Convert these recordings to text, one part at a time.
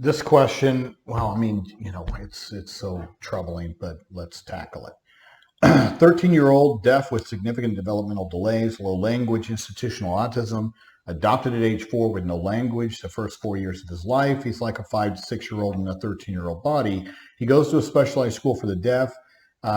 This question, well, I mean, it's so troubling, but let's tackle it. 13-year-old deaf with significant developmental delays, low language, institutional autism, adopted at age 4 with no language the first 4 years of his life. He's like a 5 to 6-year-old in a 13-year-old body. He goes to a specialized school for the deaf.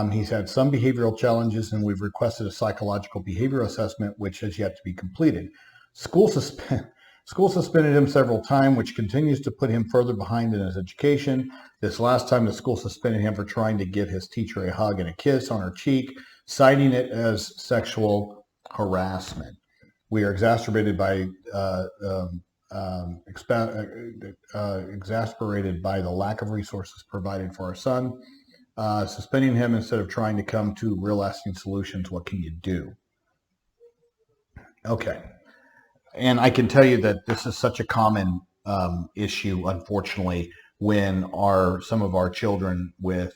He's had some behavioral challenges, and we've requested a psychological behavior assessment, which has yet to be completed. School suspended him several times, which continues to put him further behind in his education. This last time, the school suspended him for trying to give his teacher a hug and a kiss on her cheek, citing it as sexual harassment. We are exasperated by exasperated by the lack of resources provided for our son. Suspending him instead of trying to come to real lasting solutions. What can you do? Okay. And I can tell you that this is such a common issue, unfortunately, when some of our children with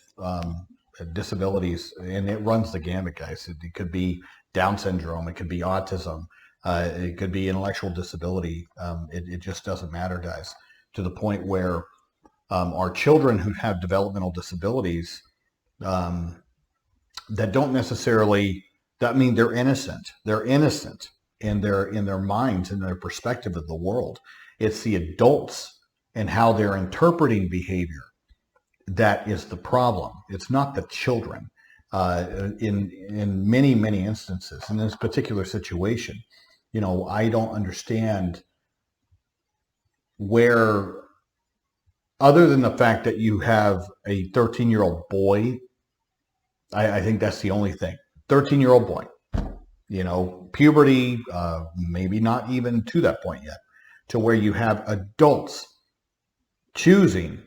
disabilities, and it runs the gamut, guys. It could be Down syndrome, it could be autism, it could be intellectual disability. It just doesn't matter, guys, to the point where our children who have developmental disabilities that don't necessarily, that mean they're innocent. They're innocent in their minds and their perspective of the world. It's the adults and how they're interpreting behavior that is the problem. It's not the children. In many instances, in this particular situation, I don't understand where, other than the fact that you have a 13-year-old boy, I think that's the only thing. 13-year-old boy, puberty, maybe not even to that point yet, to where you have adults choosing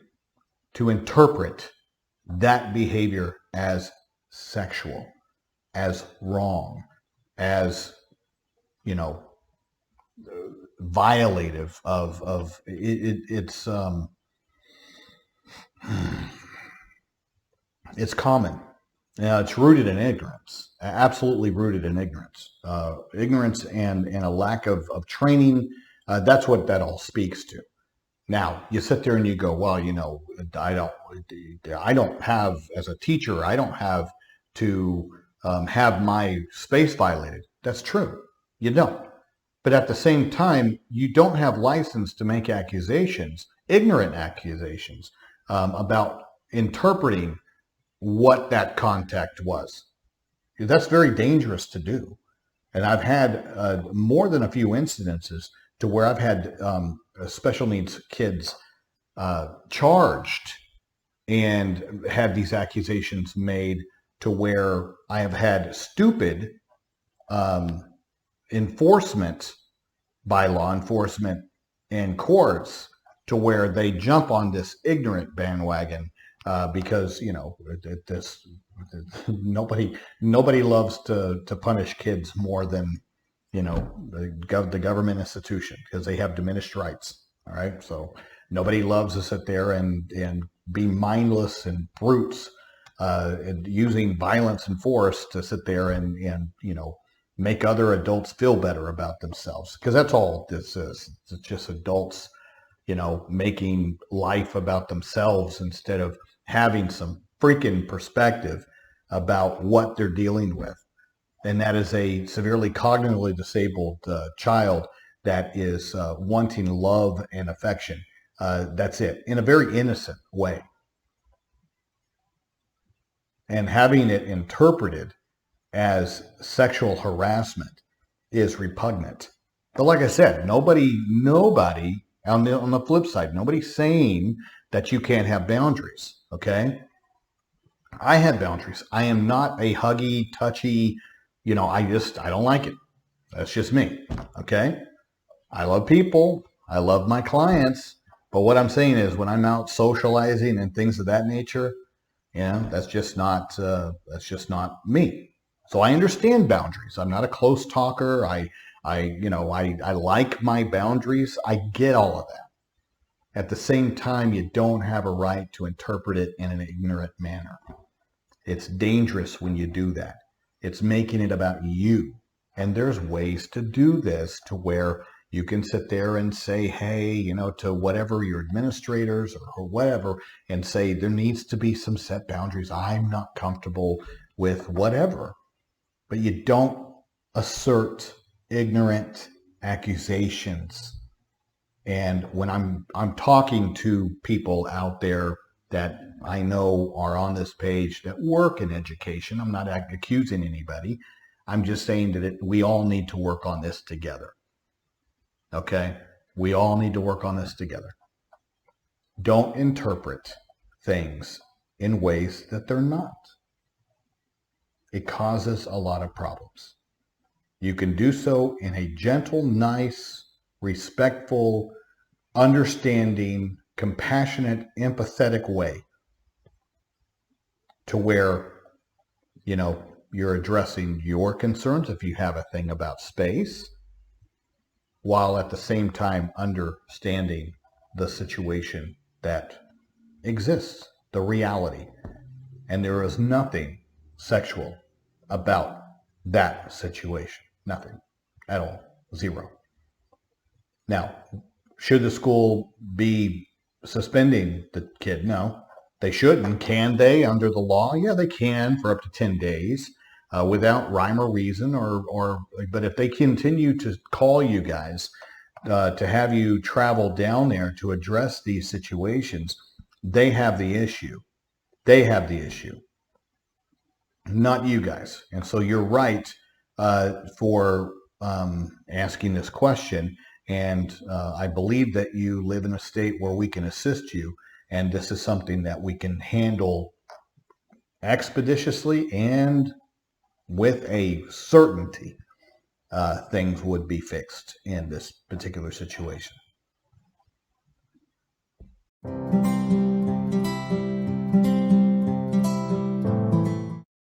to interpret that behavior as sexual, as wrong, as, violative of it's common. It's rooted in ignorance, absolutely rooted in ignorance. Ignorance and a lack of training, that's what that all speaks to. Now, you sit there and you go, well, I don't have, as a teacher, I don't have to have my space violated. That's true. You don't. But at the same time, you don't have license to make accusations, ignorant accusations, about interpreting what that contact was. That's very dangerous to do. And I've had more than a few incidences to where I've had special needs kids charged and had these accusations made, to where I have had stupid enforcement by law enforcement and courts, to where they jump on this ignorant bandwagon because nobody loves to punish kids more than the government institution, because they have diminished rights. All right, so nobody loves to sit there and be mindless and brutes, and using violence and force to sit there and make other adults feel better about themselves, because that's all this is. It's just adults making life about themselves instead of having some freaking perspective about what they're dealing with. And that is a severely cognitively disabled child that is wanting love and affection. That's it, in a very innocent way. And having it interpreted as sexual harassment is repugnant. But like I said, nobody on the flip side, nobody's saying that you can't have boundaries, okay? I have boundaries. I am not a huggy, touchy, I don't like it. That's just me, okay? I love people. I love my clients. But what I'm saying is, when I'm out socializing and things of that nature, that's just not me. So I understand boundaries. I'm not a close talker. I like my boundaries. I get all of that. At the same time, you don't have a right to interpret it in an ignorant manner. It's dangerous when you do that. It's making it about you. And there's ways to do this to where You can sit there and say, hey, to whatever your administrators or whatever, and say there needs to be some set boundaries. I'm not comfortable with whatever. But you don't assert ignorant accusations. And when I'm talking to people out there that I know are on this page that work in education, I'm not accusing anybody. I'm just saying that we all need to work on this together. Okay? We all need to work on this together. Don't interpret things in ways that they're not. It causes a lot of problems. You can do so in a gentle, nice, respectful, understanding, compassionate, empathetic way to where, you're addressing your concerns if you have a thing about space, while at the same time understanding the situation that exists, the reality. And there is nothing sexual about that situation. Nothing at all. Zero. Now, should the school be suspending the kid? No, they shouldn't. Can they under the law? Yeah, they can for up to 10 days without rhyme or reason. But if they continue to call you guys to have you travel down there to address these situations, they have the issue. They have the issue, not you guys. And so you're right for asking this question. And I believe that you live in a state where we can assist you. And this is something that we can handle expeditiously and with a certainty. Things would be fixed in this particular situation.